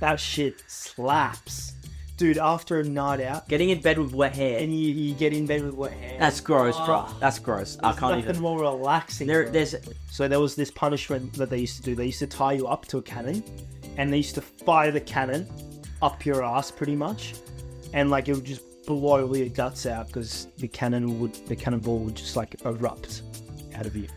That shit slaps. Dude, after a night out, Getting in bed with wet hair. and you get in bed with wet hair. That's gross, bro. Oh, That's gross. I there's can't nothing even. more relaxing. Bro. There's So there was this punishment that they used to do. They used to tie you up to a cannon, and they used to fire the cannon up your ass, pretty much, and like it would just blow all your guts out because the cannonball would just like erupt out of you.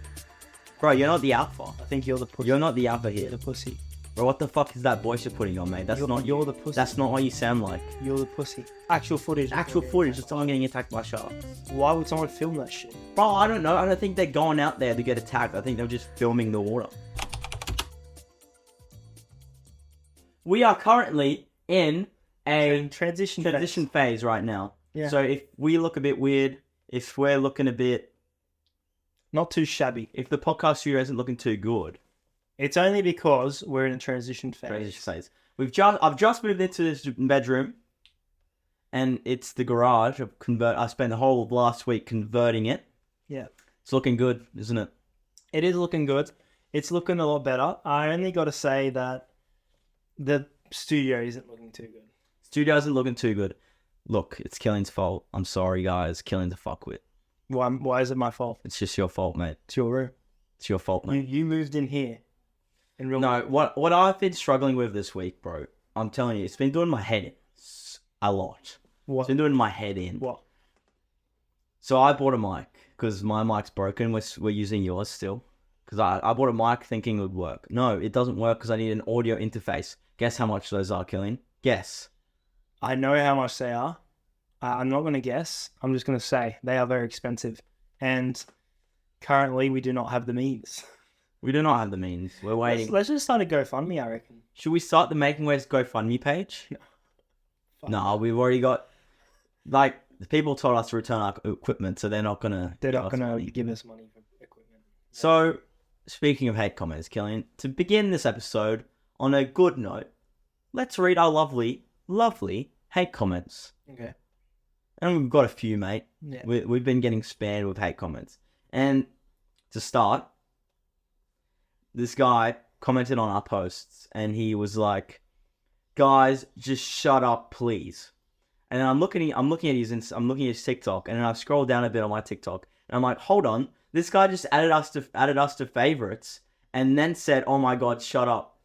Bro, you're not the alpha. I think you're the pussy. You're not the alpha here. You're the pussy. Bro, what the fuck is that voice you're putting on, mate? You're the pussy. That's not what you sound like. You're the pussy. Actual footage. Actual footage of someone getting attacked by sharks. Why would someone film that shit? Bro, I don't know. I don't think they're going out there to get attacked. I think they're just filming the water. We are currently in a Transition phase right now. Yeah. So if we look a bit weird, if we're looking a bit, Not too shabby. if the podcast studio isn't looking too good, It's only because we're in a transition phase. I've just moved into this bedroom, and it's the garage. I spent the whole of last week converting it. Yeah. It's looking good, isn't it? It is looking good. It's looking a lot better. I only got to say that the studio isn't looking too good. Studio isn't looking too good. Look, it's Kilian's fault. I'm sorry, guys. Kilian's a fuckwit. Why is it my fault? It's just your fault, mate. It's your room. It's your fault, mate. You moved in here. In real No, what I've been struggling with this week, bro, I'm telling you, it's been doing my head in a lot. What? It's been doing my head in. What? So I bought a mic because my mic's broken. We're using yours still. Because I bought a mic thinking it would work. No, it doesn't work because I need an audio interface. Guess how much those are, Kilian? Guess. I know how much they are. I'm not going to guess. I'm just going to say they are very expensive. And currently we do not have the means. We do not have the means. We're waiting. Let's just start a GoFundMe, I reckon. Should we start the Making Waves GoFundMe page? No, we've already got... Like, the people told us to return our equipment, so they're not going to... They're not going to give us money for equipment. So, speaking of hate comments, Kilian, to begin this episode on a good note, let's read our lovely, lovely hate comments. Okay. And we've got a few, mate. Yeah. We've been getting spammed with hate comments. And to start, this guy commented on our posts, and he was like, "Guys, just shut up, please." And I'm looking at his TikTok, and then I scroll down a bit on my TikTok, and I'm like, "Hold on, this guy just added us to favorites, and then said, 'Oh my god, shut up.'"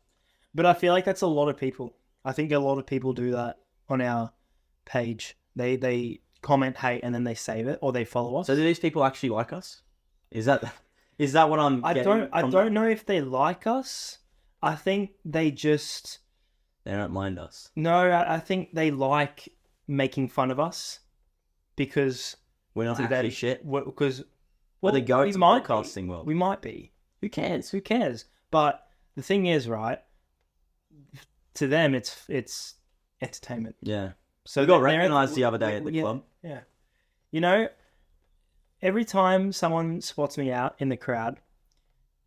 But I feel like that's a lot of people. I think a lot of people do that on our page. They comment hate and then they save it or they follow us. So do these people actually like us? Is that what I'm? I don't know if they like us. I think they don't mind us. No, I think they like making fun of us because We're not actually shit. Because We're the goats of podcasting world. We might be. Who cares? Who cares? But the thing is, right? To them, it's entertainment. Yeah. So we got recognized the other day at the club. Yeah. You know, every time someone spots me out in the crowd,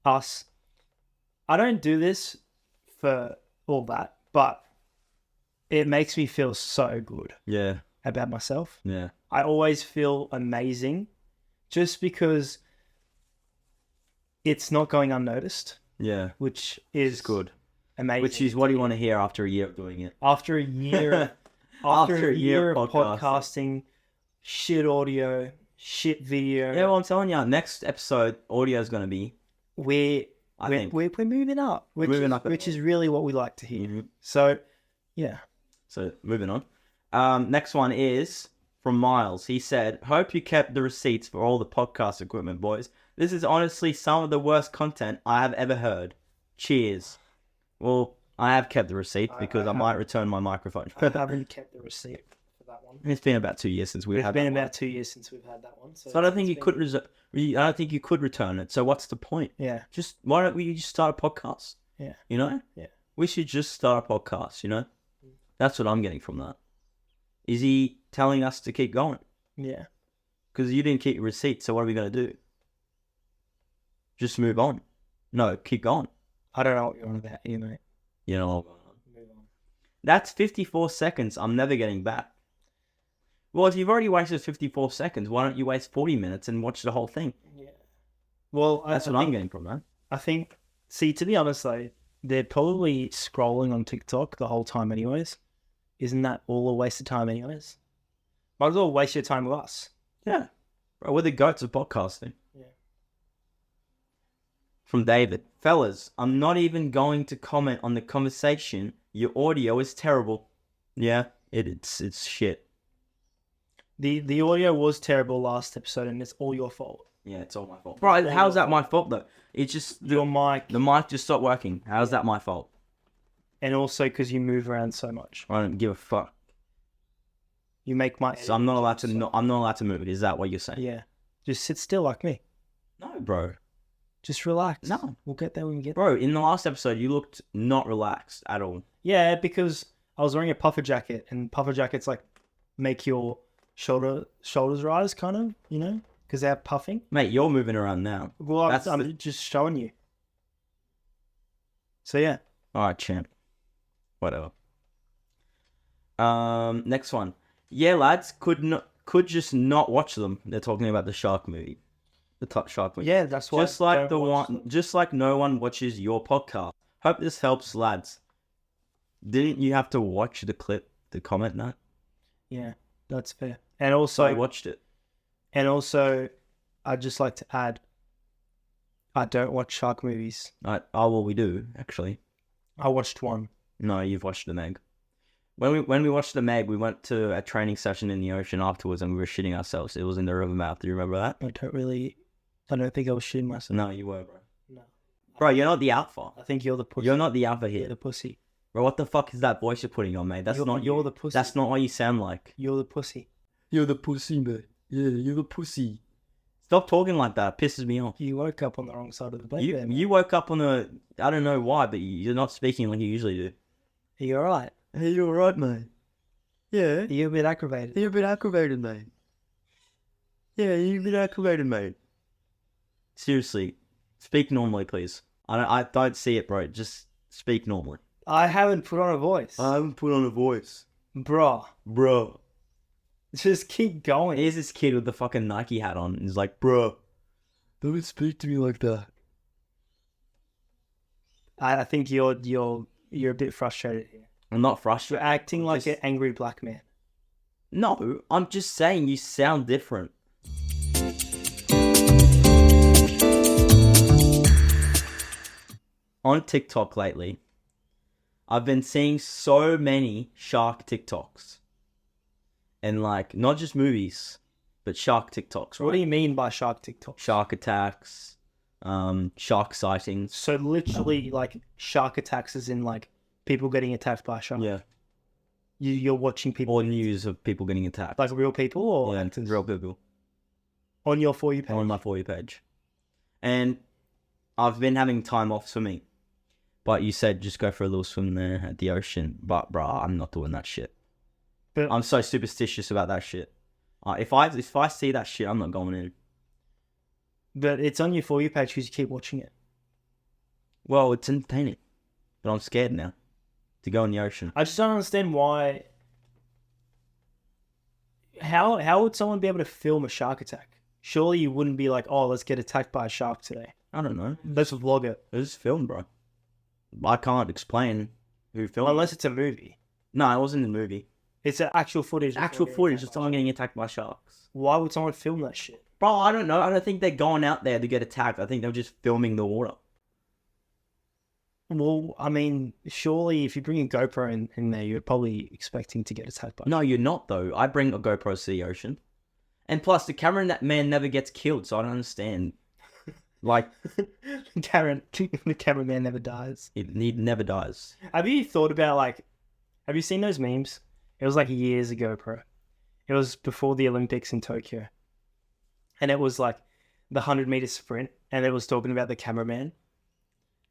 I don't do this for all that, but it makes me feel so good about myself. Yeah. I always feel amazing just because it's not going unnoticed. Yeah. Which is good. Amazing. Which is what you want to hear after a year of doing it. After a year After a year of podcasting, shit audio, shit video. Yeah, well, I'm telling you, next episode, audio is going to be... We're moving up. Which is really what we like to hear. Mm-hmm. So, yeah. So, moving on. Next one is from Miles. He said, "Hope you kept the receipts for all the podcast equipment, boys. This is honestly some of the worst content I have ever heard. Cheers." Well, I have kept the receipt because I might return my microphone. I haven't kept the receipt for that one. It's been about 2 years since we've had that one. It's been about 2 years since we've had that one. So I don't think you could I don't think you could return it. So what's the point? Yeah. Why don't we just start a podcast? Yeah. You know? Yeah. We should just start a podcast, you know? That's what I'm getting from that. Is he telling us to keep going? Yeah. Because you didn't keep your receipt, so what are we going to do? Just move on. No, keep going. I don't know what you're on about here, mate. You know what? Move on. That's 54 seconds I'm never getting back. Well, if you've already wasted 54 seconds, why don't you waste 40 minutes and watch the whole thing? Yeah. Well, That's what I'm getting from that. I think, see, to be honest though, they're probably scrolling on TikTok the whole time anyways. Isn't that all a waste of time anyways? Might as well waste your time with us. Yeah. Bro, we're the goats of podcasting. Yeah. From David. Fellas, I'm not even going to comment on the conversation. Your audio is terrible. Yeah, it's shit. The audio was terrible last episode, and it's all your fault. Yeah, it's all my fault. Bro, how's that my fault, though? It's just... Your mic. The mic just stopped working. How's that my fault? And also because you move around so much. I don't give a fuck. You make my... So I'm not allowed to... I'm not allowed to move it. Is that what you're saying? Yeah. Just sit still like me. No, bro. Just relax. No. We'll get there when we get there. Bro, in the last episode, you looked not relaxed at all. Yeah, because I was wearing a puffer jacket, and puffer jackets, like, make your shoulders rise, kind of, you know? Because they're puffing. Mate, you're moving around now. Well, I'm just showing you. So, yeah. All right, champ. Whatever. Next one. Yeah, lads, could just not watch them. They're talking about the shark movie. The top shark movie. Yeah, that's why. Just like no one watches your podcast. Hope this helps, lads. Didn't you have to watch the clip to comment that? Yeah, that's fair. And also, I watched it. And also, I'd just like to add, I don't watch shark movies. Oh, well, we do, actually. I watched one. No, you've watched the Meg. When we watched the Meg, we went to a training session in the ocean afterwards, and we were shitting ourselves. It was in the river mouth. Do you remember that? I don't think I was shitting myself. No, you were, bro. No. Bro, you're not the alpha. I think you're the pussy. You're not the alpha here. You're the pussy. Bro, what the fuck is that voice you're putting on, mate? You're the pussy. That's not what you sound like. You're the pussy. You're the pussy, mate. Yeah, you're the pussy. Stop talking like that. It pisses me off. You woke up on the wrong side of the bed there, You woke up on a... I don't know why, but you're not speaking like you usually do. Are you alright? Hey, you alright, mate? Yeah. Are you a bit aggravated? You're a bit aggravated, mate. Yeah, you're a bit aggravated, mate. Seriously. Speak normally, please. I don't see it, bro. Just speak normally. I haven't put on a voice. I haven't put on a voice. Bro. Just keep going. Here's this kid with the fucking Nike hat on. He's like, bro, don't speak to me like that. I think you're a bit frustrated here. I'm not You're frustrated. acting like an angry black man. No, I'm just saying you sound different. On TikTok lately, I've been seeing so many shark TikToks. And like, not just movies, but shark TikToks, right? What do you mean by shark TikTok? Shark attacks, shark sightings. So literally, like, shark attacks is in, like, people getting attacked by a shark. Yeah. You're watching people... Or news of people getting attacked. Like real people or... Yeah, actors? real people. On your For You page? On my For You page. And I've been having time off swimming. But you said just go for a little swim there at the ocean. But, bruh, I'm not doing that shit. But I'm so superstitious about that shit. If I see that shit, I'm not going in. But it's on your For You page because you keep watching it. Well, it's entertaining. But I'm scared now to go in the ocean. I just don't understand why... How would someone be able to film a shark attack? Surely you wouldn't be like, oh, let's get attacked by a shark today. I don't know. Let's vlog it. It was filmed, bro. I can't explain who filmed Unless it's a movie. No, it wasn't a movie. It's actual footage. Actual footage of someone getting attacked by sharks. Why would someone film that shit? Bro, I don't know. I don't think they're going out there to get attacked. I think they're just filming the water. Well, I mean, surely if you bring a GoPro in there, you're probably expecting to get attacked by. No, you're not, though. I bring a GoPro to the ocean. And plus, the cameraman never gets killed, so I don't understand. Like... the cameraman never dies. He never dies. Have you thought about, like... Have you seen those memes? It was like years ago, bro. It was before the Olympics in Tokyo. And it was like the 100-meter sprint. And it was talking about the cameraman.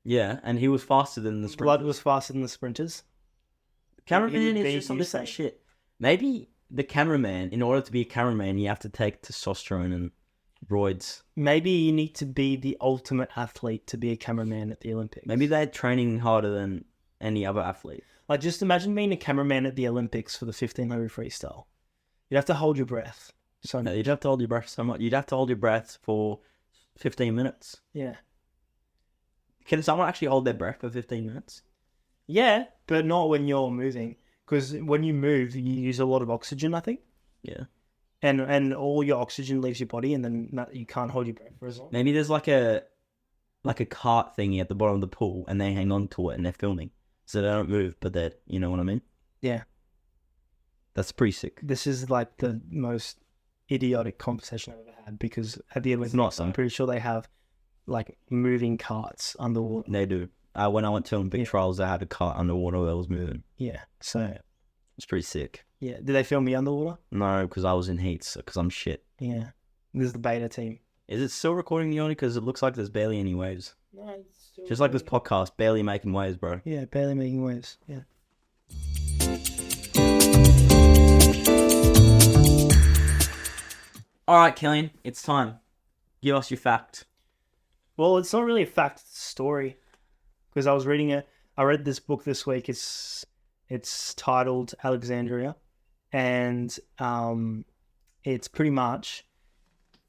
Yeah, and he was faster than the sprinters. Blood was faster than the sprinters. Cameraman is just some of that shit. Maybe the cameraman, in order to be a cameraman, you have to take testosterone and roids. Maybe you need to be the ultimate athlete to be a cameraman at the Olympics. Maybe they're training harder than any other athlete. Like, just imagine being a cameraman at the Olympics for the 1500 freestyle. You'd have to hold your breath. So no, you'd have to hold your breath so much. You'd have to hold your breath for 15 minutes. Yeah. Can someone actually hold their breath for 15 minutes? Yeah, but not when you're moving. Because when you move, you use a lot of oxygen, I think. Yeah. And all your oxygen leaves your body, and then you can't hold your breath for as long. Maybe there's like a cart thingy at the bottom of the pool, and they hang on to it, and they're filming, so they don't move, but they're, you know what I mean? Yeah. That's pretty sick. This is like the most idiotic conversation I've ever had, because at the end of Not it, so. I'm pretty sure they have like moving carts underwater. They do. When I went to Olympic trials, they had a cart underwater that was moving. Yeah. So It's pretty sick. yeah, did they film me underwater? No, because I was in heats, because I'm shit. Yeah. This is the beta team. Is it still recording the only? Because it looks like there's barely any waves. No, it's still Just like this podcast, barely making waves, bro. Yeah, barely making waves. Yeah. All right, Kilian, it's time. Give us your fact. Well, it's not really a fact, it's a story. Because I was reading it. I read this book this week. It's titled Alexandria. And it's pretty much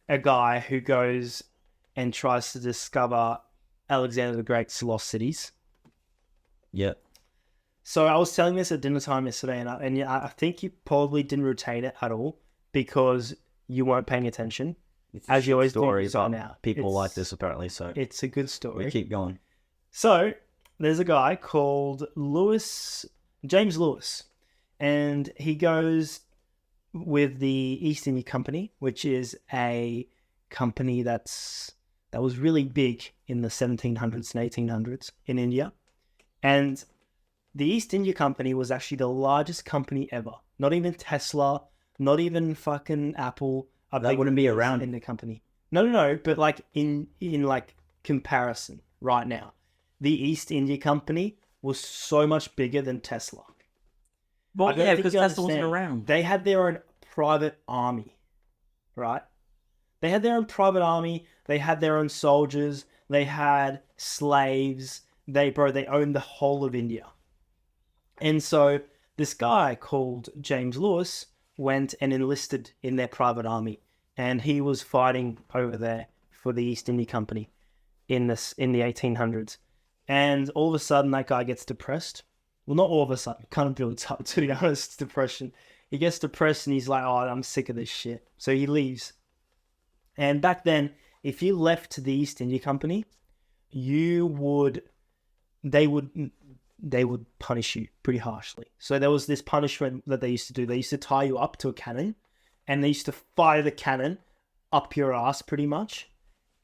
a guy who goes and tries to discover Alexander the Great's lost cities. Yep. So I was telling this at dinner time yesterday, and I think you probably didn't retain it at all because you weren't paying attention. It's As you always do stories so up. now. People It's- like this apparently, so It's a good story. we keep going. So there's a guy called James Lewis, and he goes with the East India Company, which is a company that was really big in the 1700s and 1800s in India. And the East India Company was actually the largest company ever. Not even Tesla, not even fucking Apple. That wouldn't be around in the company. No. But like in like comparison right now, the East India Company was so much bigger than Tesla. Well, I don't yeah, think because you Tesla wasn't understand. around. They had their own private army, right? They had their own private army. They had their own soldiers. They had slaves. They owned the whole of India. And so this guy called James Lewis went and enlisted in their private army, and he was fighting over there for the East India Company in the 1800s. And all of a sudden, that guy gets depressed. Well, not all of a sudden. It kind of builds up, to be honest, depression. He gets depressed and he's like, oh, I'm sick of this shit. So he leaves. And back then, if you left the East India Company, they would punish you pretty harshly. So there was this punishment that they used to do. They used to tie you up to a cannon, and they used to fire the cannon up your ass pretty much,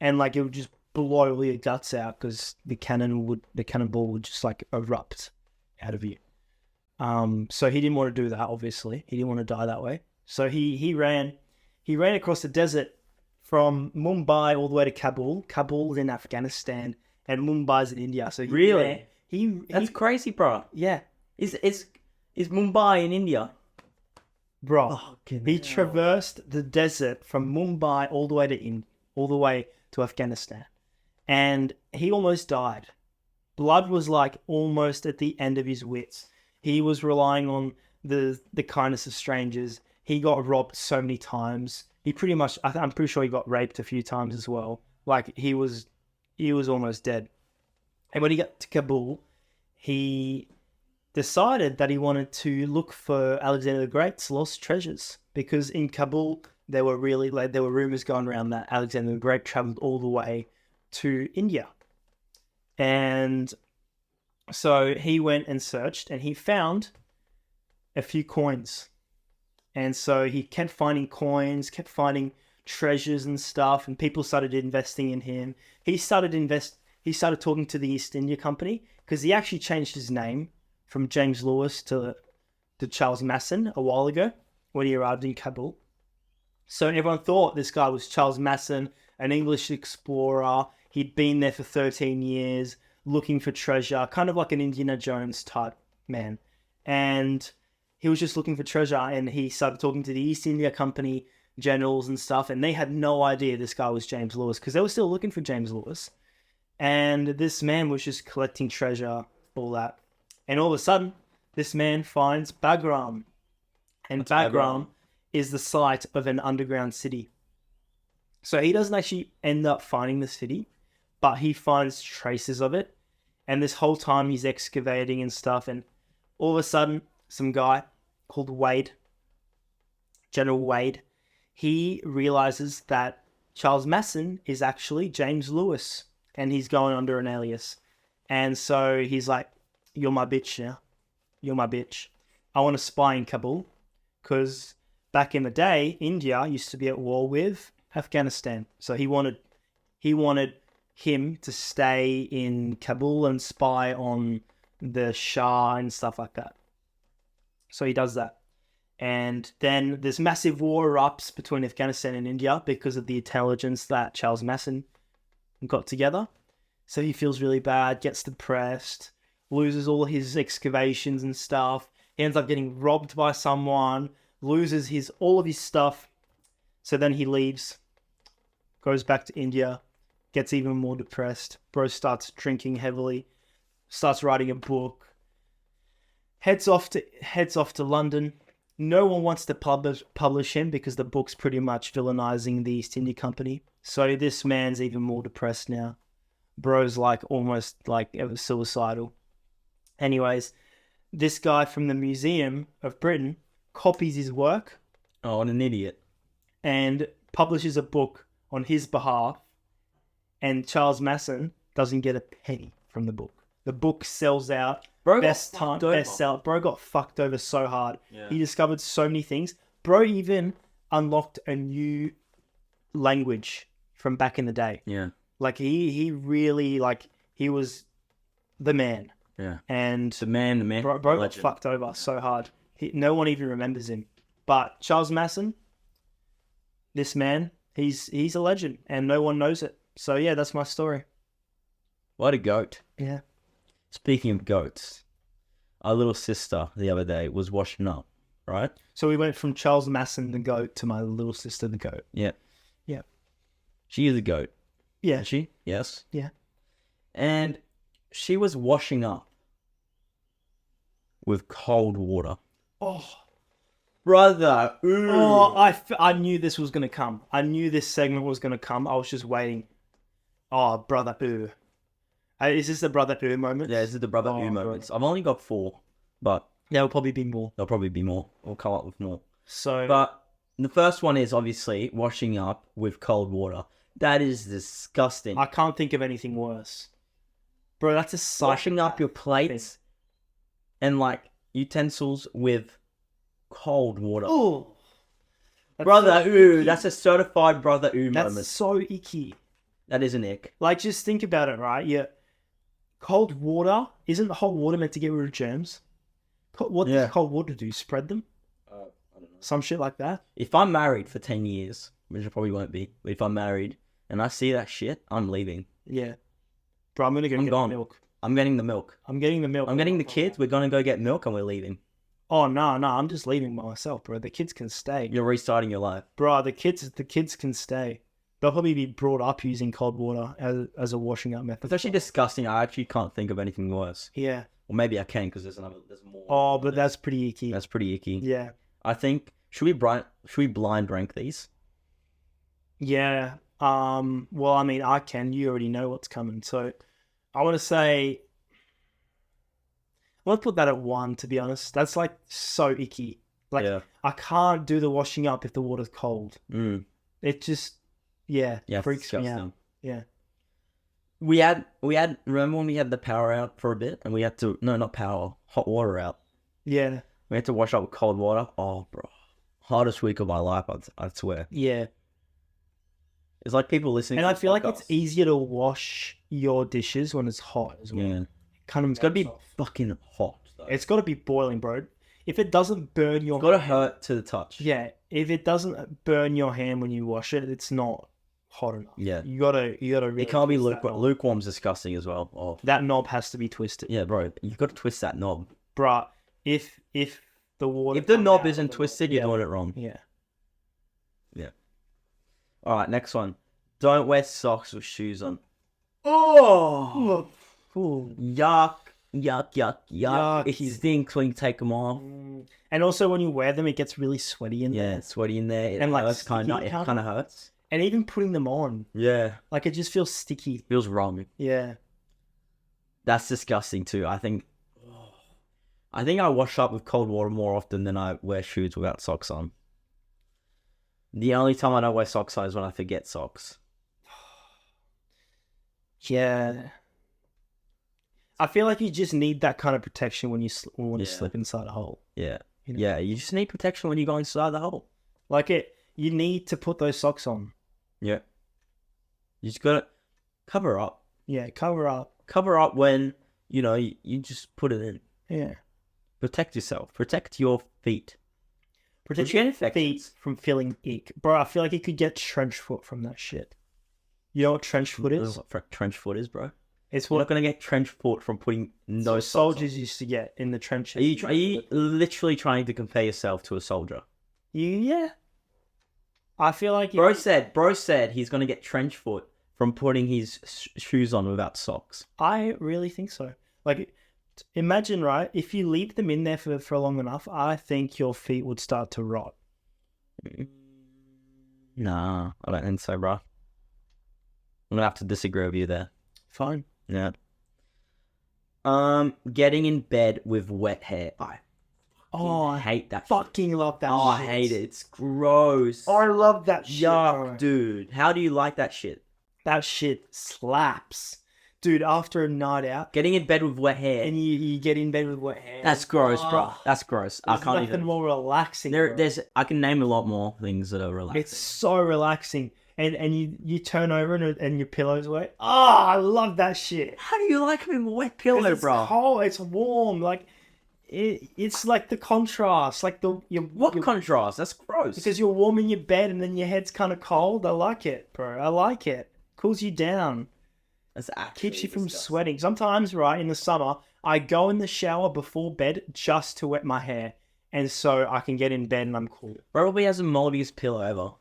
and like it would just blow all your guts out because the cannonball would just like erupt out of you. So he didn't want to do that. Obviously, he didn't want to die that way. So he ran across the desert from Mumbai all the way to Kabul. Kabul's in Afghanistan, and Mumbai's in India. So Really? That's crazy, bro. yeah, Is Mumbai in India? bro. Fucking He hell. traversed the desert from Mumbai all the way to Afghanistan, and he almost died. Blood was like almost at the end of his wits. He was relying on the kindness of strangers. He got robbed so many times. I'm pretty sure he got raped a few times as well. Like he was almost dead. And when he got to Kabul, he decided that he wanted to look for Alexander the Great's lost treasures, because in Kabul there were rumors going around that Alexander the Great traveled all the way to India. And so he went and searched, and he found a few coins. And so he kept finding coins, kept finding treasures and stuff, and people started investing in him. He started talking to the East India Company, because he actually changed his name from James Lewis to Charles Masson a while ago when he arrived in Kabul. So everyone thought this guy was Charles Masson, an English explorer. He'd been there for 13 years looking for treasure, kind of like an Indiana Jones type man. And he was just looking for treasure, and he started talking to the East India Company generals and stuff, and they had no idea this guy was James Lewis, because they were still looking for James Lewis. And this man was just collecting treasure, all that. And all of a sudden, this man finds Bagram. And Bagram is the site of an underground city. So he doesn't actually end up finding the city, but he finds traces of it. And this whole time he's excavating and stuff, and all of a sudden, some guy called Wade, General Wade, he realizes that Charles Masson is actually James Lewis, and he's going under an alias. And so he's like, you're my bitch now. You're my bitch. I want to spy in Kabul, because back in the day, India used to be at war with Afghanistan. So he wanted him to stay in Kabul and spy on the Shah and stuff like that. So he does that. And then this massive war erupts between Afghanistan and India because of the intelligence that Charles Masson got together. So he feels really bad, gets depressed, loses all his excavations and stuff. He ends up getting robbed by someone, loses all of his stuff. So then he leaves, goes back to India, gets even more depressed. Bro starts drinking heavily, starts writing a book, heads off to London. No one wants to publish him because the book's pretty much villainizing the East India Company. So this man's even more depressed now. Bro's like almost like suicidal. Anyways, this guy from the Museum of Britain copies his work. Oh, what an idiot. And publishes a book on his behalf. And Charles Masson doesn't get a penny from the book. The book sells out. Bro best sell. Bro got fucked over so hard. Yeah. He discovered so many things. Bro even unlocked a new language from back in the day. Yeah. Like he really he was the man. Yeah. And the man. Bro got fucked over so hard. No one even remembers him. But Charles Masson, this man, he's a legend, and no one knows it. So yeah, that's my story. What a goat. Yeah. Speaking of goats, our little sister the other day was washing up, right? So we went from Charles Masson the goat to my little sister the goat. Yeah. Yeah. She is a goat. Yeah. Is she? Yes. Yeah. And she was washing up with cold water. Oh. Brother. Ooh. Oh, I knew this was going to come. I knew this segment was going to come. I was just waiting. Oh, brother. Ooh. Is this the brother Ooh moment? Yeah, this is the brother Ooh moments. God. I've only got 4, but there'll probably be more. There'll probably be more. We'll come up with more. So, but the first one is obviously washing up with cold water. That is disgusting. I can't think of anything worse. Bro, that's a washing up your plates and like utensils with cold water. Oh. Brother Ooh, that's a certified brother Ooh moment. That's so icky. That is an ick. Like, just think about it, right? Yeah. Cold water, isn't hot water meant to get rid of germs? What does cold water do? Spread them? I don't know. Some shit like that? If I'm married for 10 years, which I probably won't be, but if I'm married and I see that shit, I'm leaving. Yeah. Bro, I'm going to go get milk. I'm getting the milk. I'm getting the milk. I'm getting the kids. We're going to go get milk and we're leaving. Oh, no. I'm just leaving by myself, bro. The kids can stay. You're restarting your life. Bro, the kids can stay. They'll probably be brought up using cold water as a washing up method. It's actually disgusting. I actually can't think of anything worse. Yeah. Or maybe I can because there's more. Oh, but that's pretty icky. That's pretty icky. Yeah. I think should we blind rank these? Yeah. Well, I mean, I can. You already know what's coming. So I want to say, let's put that at 1, to be honest. That's like so icky. Like, I can't do the washing up if the water's cold. It just, freaks me out. Yeah. We had, remember when we had the power out for a bit and we had to, hot water out. Yeah. We had to wash up with cold water. Oh, bro. Hardest week of my life, I'd swear. Yeah. It's like people listening and to I feel podcasts. like it's easier to wash your dishes when it's hot as well. Yeah. It's got to be fucking hot, though. It's got to be boiling, bro. If it doesn't burn your hand... It's got to hurt to the touch. Yeah. If it doesn't burn your hand when you wash it, it's not hot enough. Yeah. You gotta really... It can't be lukewarm. Lukewarm's disgusting as well. Oh. That knob has to be twisted. Yeah, bro. You've got to twist that knob. Bruh, if the water... If the knob isn't twisted, you're doing it wrong. Yeah. Yeah. All right, next one. Don't wear socks with shoes on. Oh! Yuck. It stinks when you take them off. And also when you wear them, it gets really sweaty in there. Yeah, it's sweaty in there. It and hurts, kind of hurts. And even putting them on, Yeah. like it just feels sticky. Feels wrong. Yeah. That's disgusting too. I think I wash up with cold water more often than I wear shoes without socks on. The only time I don't wear socks on is when I forget socks. Yeah. I feel like you just need that kind of protection when you Yeah. slip inside a hole. Yeah. You know? Yeah, you just need protection when you go inside the hole. Like you need to put those socks on. Yeah. You just gotta cover up. Yeah, cover up. Cover up when, you just put it in. Yeah. Protect yourself. Protect your feet. Protect Your your infections. feet from feeling ick. Bro, I feel like you could get trench foot from that shit. You know what trench foot is? What trench foot is, bro? It's You're what not gonna get trench foot from putting no socks soldiers on. used to get in the trenches. Are you literally trying to compare yourself to a soldier? Yeah. I feel like Bro said he's gonna get trench foot from putting his shoes on without socks. I really think so. Like, imagine, right? If you leave them in there for long enough, I think your feet would start to rot. Nah, I don't think so, bro. I'm gonna have to disagree with you there. Fine. Yeah. Getting in bed with wet hair. I hate that. Fucking love that. Oh, shit. I hate it. It's gross. I love that shit. Yuck, Bro. dude. How do you like that shit? That shit slaps, dude. After a night out, Getting in bed with wet hair. and you get in bed with wet hair. That's gross, bro. Oh, That's gross. I There's can't nothing even. more relaxing. Bro. I can name a lot more things that are relaxing. It's so relaxing, and you turn over and your pillow's wet. Oh, I love that shit. How do you like having a wet 'Cause pillow, it's bro? cold, it's warm, like it's like the contrast, like What contrast? That's gross. because you're warm in your bed and then your head's kind of cold. I like it, bro. I like it. Cools you down, That's actually keeps you from disgusting. sweating. Sometimes, right in the summer, I go in the shower before bed just to wet my hair, and so I can get in bed and I'm cool. Probably has the moldiest pillow ever.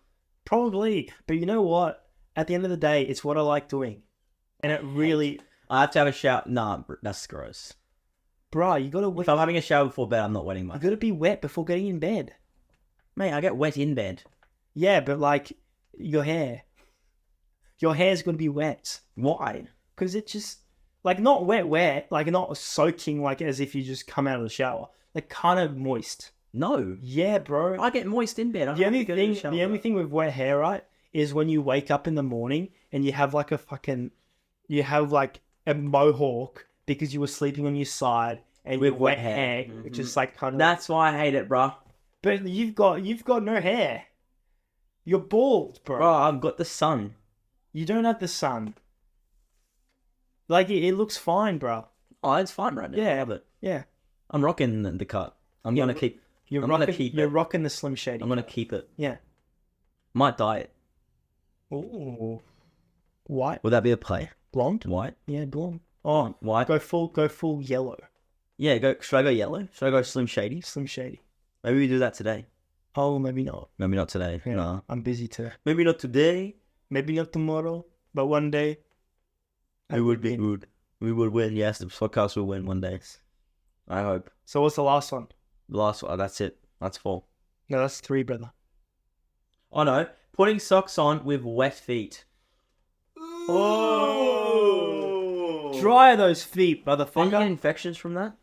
Probably, but you know what? At the end of the day, it's what I like doing, and it really, I have to have a shower. Nah, that's gross. bruh, you gotta If I'm having a shower before bed, I'm not wetting my. you gotta be wet before getting in bed. Mate, I get wet in bed. Yeah, but like your hair's gonna be wet Why? because it just like not wet, like not soaking like as if you just come out of the shower, like kind of moist. No. Yeah, bro. I get moist in bed. I The only don't go to thing, the shower. the only thing with wet hair, right, is when you wake up in the morning and you have like you have like a mohawk because you were sleeping on your side and With with wet wet hair. hair, which is like kind of. That's why I hate it, bro. But you've got no hair. You're bald, bro. Bro, I've got the sun. You don't have the sun. Like it looks fine, bro. Oh, it's fine right now. Yeah. I love it. Yeah. I'm rocking the cut. I'm Yeah, gonna keep. You're I'm gonna rocking. keep You're it. rocking the Slim Shady. I'm gonna keep it. Yeah. Might dye it. Ooh. White, Would that be a play? blonde. White. Yeah, blonde. Oh, White. go full yellow. Yeah. Should I go yellow? Should I go Slim Shady? Slim Shady. Maybe we do that today. Oh, maybe not. Maybe not today. Yeah, No. I'm busy today. Maybe not today. Maybe not tomorrow, but one day. We would be good. We would win. Yes, the podcast will win one day. I hope. So what's the last one? The last one. That's it. That's 4. No, that's 3, brother. Oh no. Putting socks on with wet feet. Oh! Dry those feet, Don't you get motherfucker. infections from that?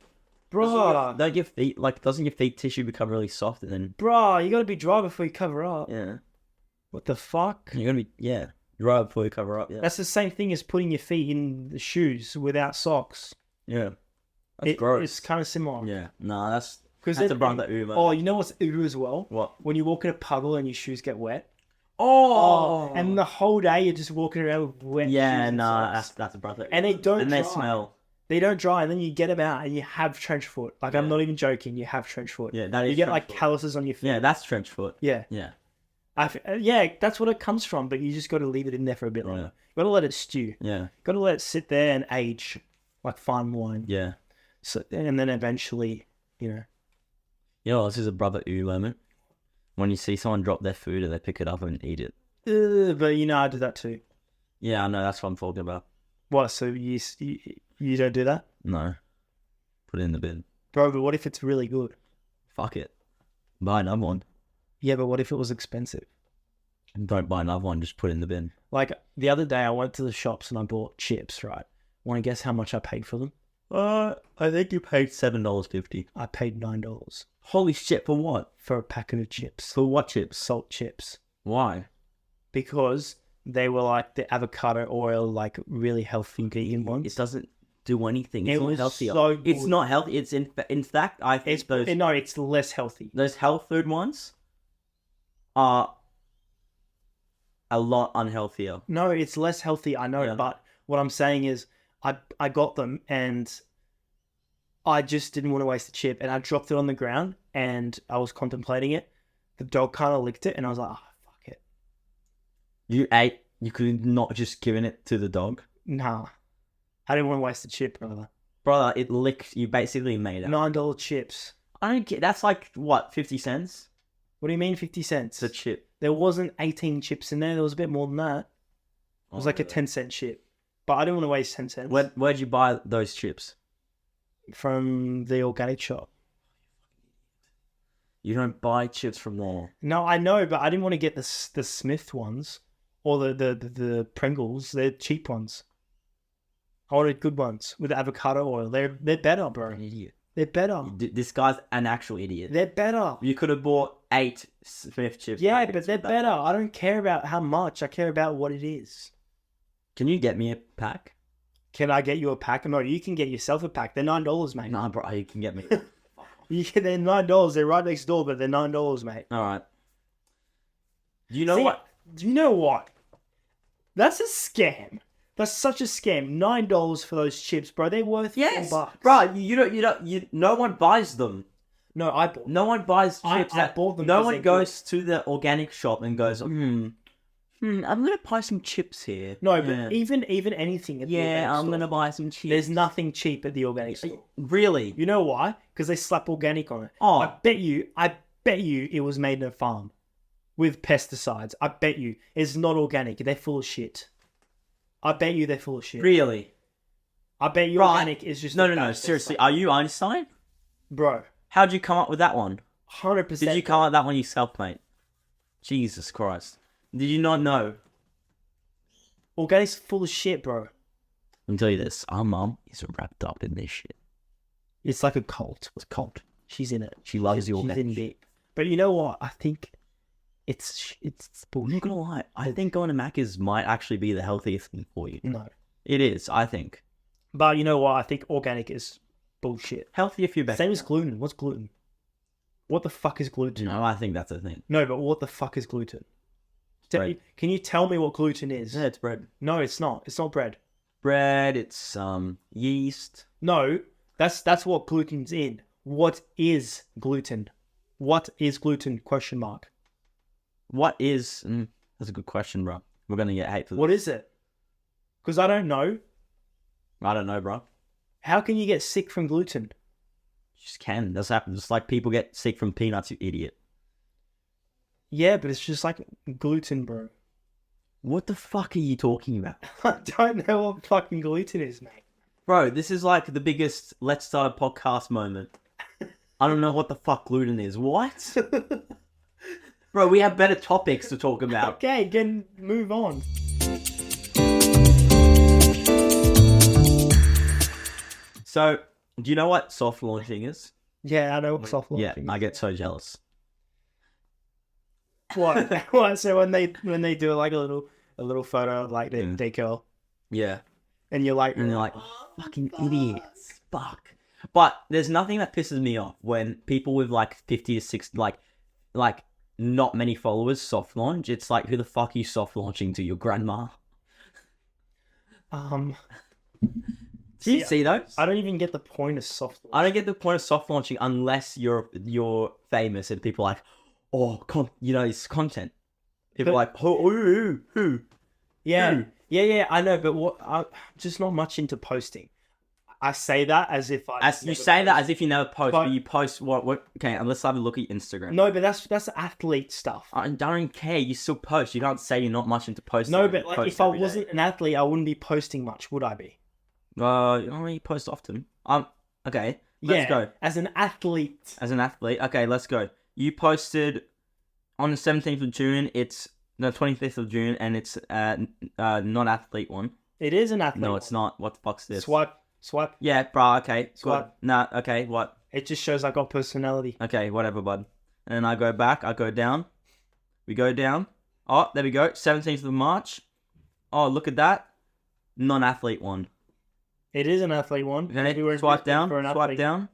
Bro, Don't your feet doesn't your feet tissue become really soft and then bro, you gotta be dry before you cover up. yeah. What the fuck? You're gonna be dry before you cover up, yeah. That's the same thing as putting your feet in the shoes without socks. Yeah. That's gross. It's kind of similar. Yeah. Nah, that's Because a brother Uber. Oh, you know what's ooh as well? What? When you walk in a puddle and your shoes get wet. Oh, And the whole day you're just walking around with wet shoes and socks. that's a brother. And they don't and dry. they smell. They don't dry, and then you get them out and you have trench foot. Like, I'm Yeah. not even joking, you have trench foot. Yeah, that is You get trench like foot. calluses on your feet. Yeah, that's trench foot. Yeah. Yeah. Yeah, that's what it comes from, but you just got to leave it in there for a bit longer. Yeah. You got to let it stew. Yeah. Got to let it sit there and age like fine wine. Yeah. So, and then eventually, you know. You know, this is a brother ooh moment. When you see someone drop their food and they pick it up and eat it. But you know, I do that too. Yeah, I know. That's what I'm talking about. What? So you don't do that, No. Put it in the bin. bro? But what if it's really good? Fuck it. Buy another one. Yeah, but what if it was expensive? Don't buy another one. Just put it in the bin. Like the other day, I went to the shops and I bought chips. Right? Want to guess how much I paid for them? I think you paid $7.50. I paid $9 Holy shit! For what? for a packet of chips. For what chips? Salt chips. Why? Because they were like the avocado oil, like really healthy vegan ones. It doesn't do anything. It's It not was healthier. so It's good. not healthy. It's in fact, I think It's less healthy. those health food ones are a lot unhealthier. No, it's less healthy. I know, Yeah. but what I'm saying is, I got them and I just didn't want to waste the chip, and I dropped it on the ground and I was contemplating it. The dog kind of licked it, and I was like, oh, fuck it. You ate. You could not just given it to the dog, Nah, I didn't want to waste the chip, brother. brother. It licked. You basically made it. $9 chips. I don't get. That's like what 50 cents. What do you mean 50 cents? It's a chip. There wasn't 18 chips in there. There was a bit more than that. It was like a 10-cent chip. But I didn't want to waste 10 cents. Where'd you buy those chips? From the organic shop. You don't buy chips from there. No, I know, but I didn't want to get the Smith ones or the Pringles. They're cheap ones. I wanted good ones with avocado oil. They're better, You're bro. an idiot. They're better. This guy's an actual idiot. They're better. You could have bought 8 Smith chips. Yeah, packets but they're with that. better. I don't care about how much. I care about what it is. Can you get me a pack? Can I get you a pack? No, you can get yourself a pack. They're $9, mate. Nah, bro, you can get me. They're $9. They're right next door, but they're $9, mate. All right. Do you know See, what? Do you know what? That's a scam. That's such a scam. $9 for those chips, bro. They're worth $4. bro. No one buys them. No, I bought. No one buys I chips. bought them No 'cause one they're goes to the organic shop and goes, I'm gonna buy some chips here. No, Yeah. but even anything. At the organic I'm store, gonna buy some chips. There's nothing cheap at the organic store. Really? You know why? Because they slap organic on it. Oh. I bet you it was made in a farm with pesticides. I bet you it's not organic. They're full of shit. I bet you they're full of shit. Really? I bet you Right. organic is just No. Seriously, are you Einstein? bro. How'd you come up with that one? 100%. Did you come up with that one yourself, mate? Jesus Christ. Did you not know? Organic's full of shit, bro. Let me tell you this. Our mum is wrapped up in this shit. It's like a cult. It's cult. She's in it. She loves the She's organic. in bit. But you know what? I think it's I'm bullshit. not gonna lie. I think going to Macca's might actually be the healthiest thing for you. No. It is, I think. But you know what? I think organic is bullshit. Healthy if you're better. Same as gluten. What's gluten? What the fuck is gluten? No, I think that's a thing. No, but what the fuck is gluten? Bread. Can you tell me what gluten is? Yeah, it's bread. No, it's not. It's not bread. Bread, it's yeast. No, that's what gluten's in. What is gluten? What is gluten? Question mark. What is... that's a good question, bro. We're going to get hate for this. What is it? Because I don't know. I don't know, bro. How can you get sick from gluten? You just can. That's happened. Just like people get sick from peanuts, you idiot. Yeah, but it's just like gluten, bro. What the fuck are you talking about? I don't know what fucking gluten is, mate. Bro, this is like the biggest let's start a podcast moment. I don't know what the fuck gluten is. What? Bro, we have better topics to talk about. Okay, again, move on. So, do you know what soft launching is? Yeah, I know what soft Yeah, launching I is. get so jealous. What? What? So when they do like a little photo of like their girl, Yeah. and you're like, And they're like, fucking idiots. Fuck. But there's nothing that pisses me off when people with like 50 to 60, like not many followers soft launch. It's like, who the fuck are you soft launching to? Your grandma? Do you see those? I don't even get the point of soft. I don't get the point of soft launching unless you're famous and people are like, oh, it's content. People are like, who? Yeah, I know, but I'm just not much into posting. I say that as if I. As you say that as if you never post, but you post what? Okay, and let's have a look at Instagram. No, but that's athlete stuff. I don't care. You still post. You can't say you're not much into posting. No, You but like, post if I every day. wasn't an athlete, I wouldn't be posting much, would I be? You post often. Okay, let's go. As an athlete. As an athlete, okay, let's go. You posted on the 17th of June. It's No, 25th of June, and it's non-athlete one. It is an athlete. No, it's not. What the fuck's this? Swipe. Yeah, bro. Okay. Swipe. Good. Nah. Okay. What? It just shows I got personality. Okay. Whatever, bud. And then I go back. I go down. We go down. Oh, there we go. 17th of March. Oh, look at that. Non-athlete one. It is an athlete one. Okay. Swipe down. Swipe down.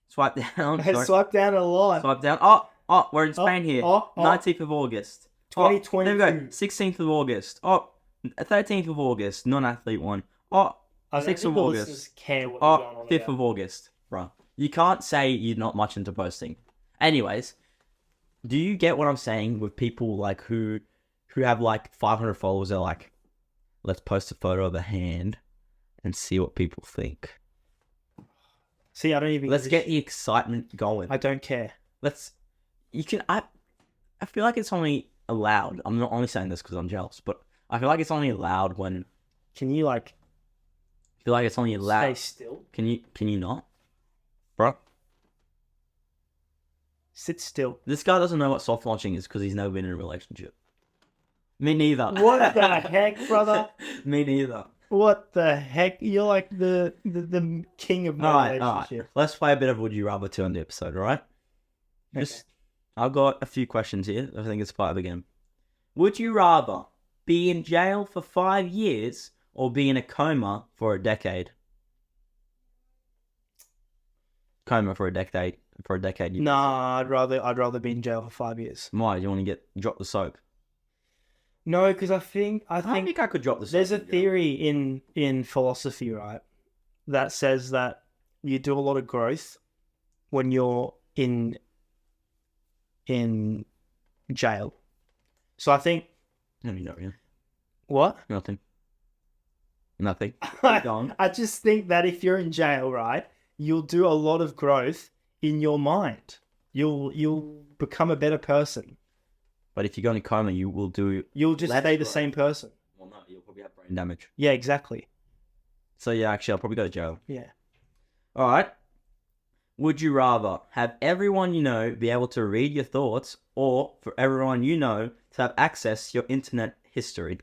Swipe down. I swipe down a lot. Swipe down. Oh, we're in Spain here. 19th of August. 2022. There we go. 16th of August. 13th of August. Non-athlete one. 6th of August. Care what you're going on 5th about. of August. Bruh. You can't say you're not much into posting. Anyways, do you get what I'm saying with people like who have like 500 followers? They're like, let's post a photo of a hand and see what people think. See, I don't even. Let's get the excitement going. I don't care. I feel like it's only allowed. I'm not only saying this because I'm jealous, but I feel like it's only allowed when. Can you I feel like it's only allowed. stay still? Can you not, bro? Sit still. This guy doesn't know what soft launching is because he's never been in a relationship. Me neither. What the heck, brother? Me neither. What the heck? You're like the king of my relationship. Alright. Let's play a bit of Would You Rather 2 on the episode, alright? Okay. I've got a few questions here. I think it's part of the game. Would you rather be in jail for 5 years or be in a coma for a decade? Coma for a decade. Nah, I'd rather be in jail for 5 years. Why? Do you want to drop the soap? No, because I think I think I could drop the soap. there's a theory in philosophy, right, that says that you do a lot of growth when you're in jail. So I think No, you don't, yeah. what? Nothing. Keep going. I just think that if you're in jail, right, you'll do a lot of growth in your mind. You'll become a better person. But if you go in a coma, you will do... You'll just less stay the growth. same person. Well, no, you'll probably have brain damage. Yeah, exactly. So yeah, actually, I'll probably go to jail. Yeah. Alright. Would you rather have everyone you know be able to read your thoughts, or for everyone you know to have access to your internet history?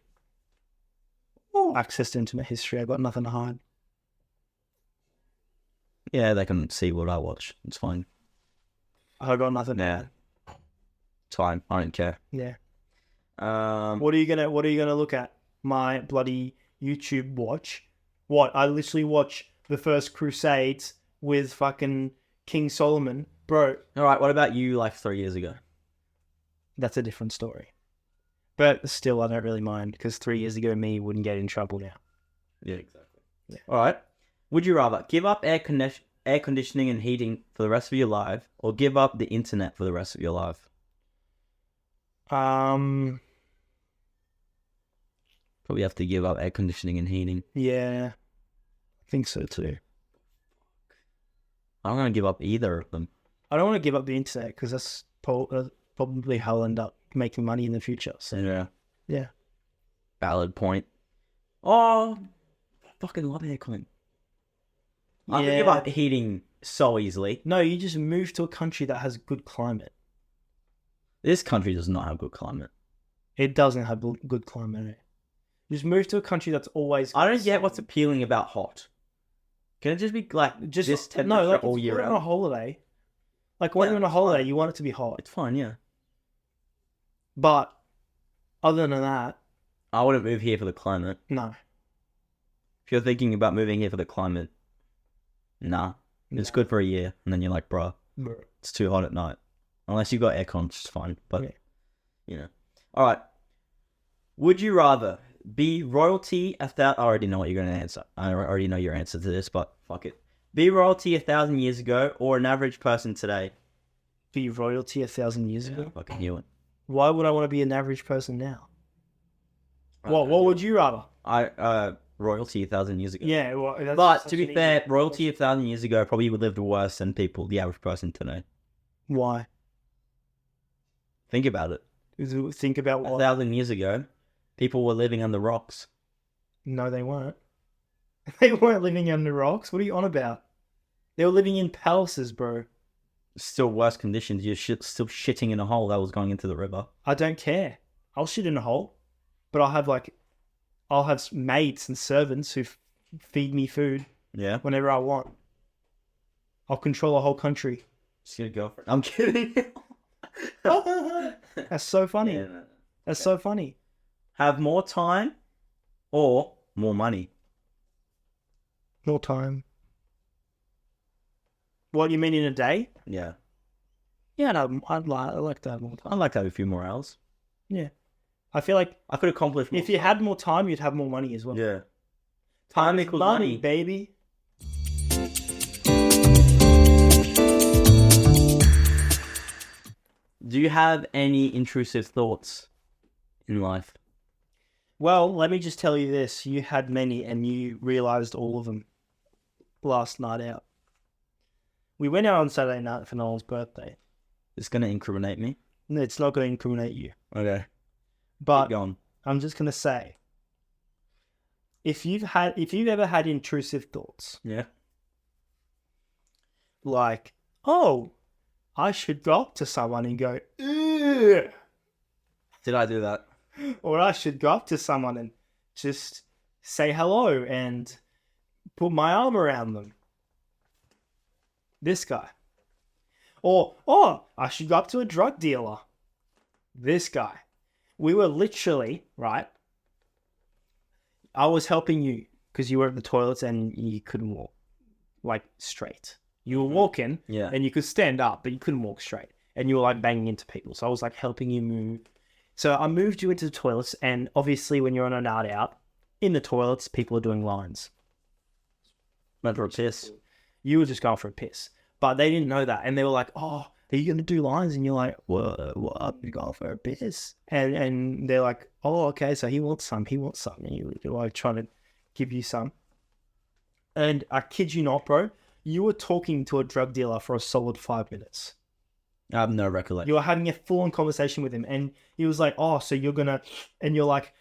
Access to internet history. I've got nothing to hide. Yeah, they can see what I watch. It's fine. I've got nothing to Yeah. hide. It's fine. I don't care. Yeah. Um, What are you gonna look at? My bloody YouTube watch? What? I literally watch the first Crusades with fucking King Solomon, bro. Alright, what about you like 3 years ago? That's a different story. But still, I don't really mind because 3 years ago, me wouldn't get in trouble now. Yeah, exactly. Yeah. Alright. Would you rather give up air conditioning and heating for the rest of your life, or give up the internet for the rest of your life? Probably Probably have to give up air conditioning and heating. yeah, I think so too. I'm going to give up either of them. I don't want to give up the internet because that's probably how I'll end up making money in the future. So Yeah. yeah. Valid point. Oh, I fucking love aircon. I can give up heating so easily. No, you just move to a country that has good climate. This country does not have good climate. It doesn't have good climate. Eh? Just move to a country that's always. I don't get what's appealing about hot. Can it just be like just this temperature like all year on a round? holiday. Like when you're on a holiday, you want it to be hot. It's fine, yeah. But other than that, I wouldn't move here for the climate. no. If you're thinking about moving here for the climate, nah. It's good for a year, and then you're like, bruh, it's too hot at night. Unless you've got aircon, it's fine. But, Yeah. you know. Alright. Would you rather be royalty I already know what you're going to answer. I already know your answer to this, but fuck it. Be royalty 1,000 years ago, or an average person today? Be royalty 1,000 years ago. Fucking knew it. Why would I want to be an average person now? What would you rather? Royalty 1,000 years ago. Yeah, well, that's But such to be an fair, easy royalty 1,000 years ago probably would live worse than the average person today. Why? Think about it. Think about what? 1,000 years ago, people were living under rocks. No, they weren't. They weren't living under rocks. What are you on about? They were living in palaces, bro. Still worse conditions. You're still shitting in a hole that was going into the river. I don't care. I'll shit in a hole, but I'll have maids and servants who feed me food Yeah. whenever I want. I'll control a whole country. Just get a girlfriend. I'm kidding. That's so funny. Yeah, no. That's so funny. Have more time or more money? More time. What, you mean in a day? Yeah. Yeah, no, I'd like to have more time. I'd like to have a few more hours. Yeah. I feel like I could accomplish more. if you had more time, you'd have more money as well. Yeah. Time equals money. Baby. Do you have any intrusive thoughts in life? Well, let me just tell you this. You had many and you realized all of them last night out. We went out on Saturday night for Nolan's birthday. It's going to incriminate me. No, it's not going to incriminate you. Okay. But Keep going. I'm just going to say, if you've ever had intrusive thoughts, Yeah. like, oh, I should go up to someone and go, ugh, Did I do that? or I should go up to someone and just say hello and put my arm around them. This guy. Or, oh, I should go up to a drug dealer. This guy. We were literally, right? I was helping you because you were at the toilets and you couldn't walk, like, straight. You were walking Yeah. and you could stand up, but you couldn't walk straight. And you were, like, banging into people. So I was, like, helping you move. So I moved you into the toilets, and obviously when you're on a night out, in the toilets, people are doing lines. Went for a piss. You were just going for a piss. But they didn't know that. And they were like, oh, are you going to do lines? And you're like, what? I'm going for a piss. And they're like, oh, okay, so he wants some. And you're like trying to give you some. And I kid you not, bro, you were talking to a drug dealer for a solid 5 minutes. I have no recollection. You were having a full-on conversation with him. And he was like, oh, so you're going to... And you're like...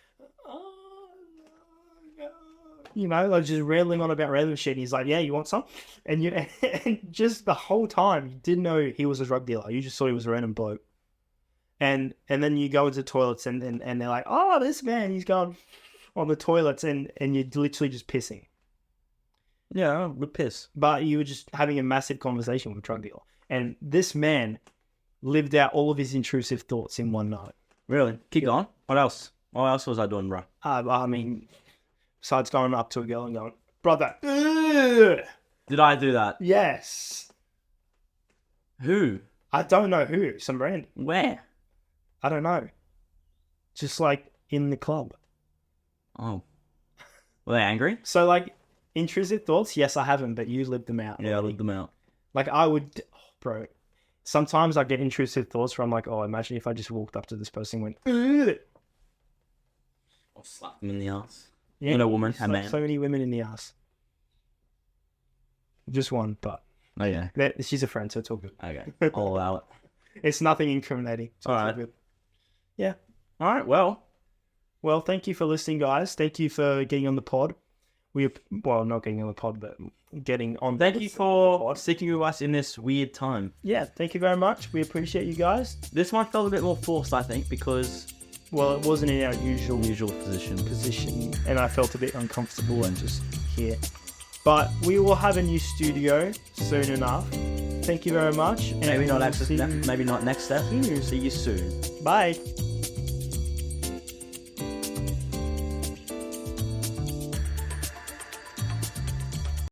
You know, like just rambling on about random shit. He's like, yeah, you want some? And just the whole time, you didn't know he was a drug dealer. You just thought he was a random bloke. And then you go into the toilets and they're like, oh, this man, he's gone on the toilets and you're literally just pissing. Yeah, good piss. But you were just having a massive conversation with a drug dealer. And this man lived out all of his intrusive thoughts in one night. Really? Keep going. What else? What else was I doing, bro? I mean... Besides going up to a girl and going, brother, ugh. Did I do that? Yes. Who? I don't know who. Some random. Where? I don't know. Just like in the club. Oh. Were they angry? So like intrusive thoughts, yes, I haven't, but you lived them out. Yeah, I lived them out. Like I would, bro. Sometimes I get intrusive thoughts where I'm like, oh, imagine if I just walked up to this person and went, ugh. Or slap them in the ass. Yeah, You know, woman, a like man. so many women in the ass. Just one, but Oh, yeah. she's a friend, so it's all good. Okay. I'll allow it. It's nothing incriminating. So All it's right. good. Yeah. All right, well, Thank you for listening, guys. Thank you for getting on the pod. Not getting on the pod, but getting on. thank you for sticking with us in this weird time. Yeah, thank you very much. We appreciate you guys. This one felt a bit more forced, I think, because Well, it wasn't in our usual position. and I felt a bit uncomfortable and just here. But we will have a new studio soon enough. Thank you very much. And Maybe not we'll next see you- maybe not next step. See you soon. Bye.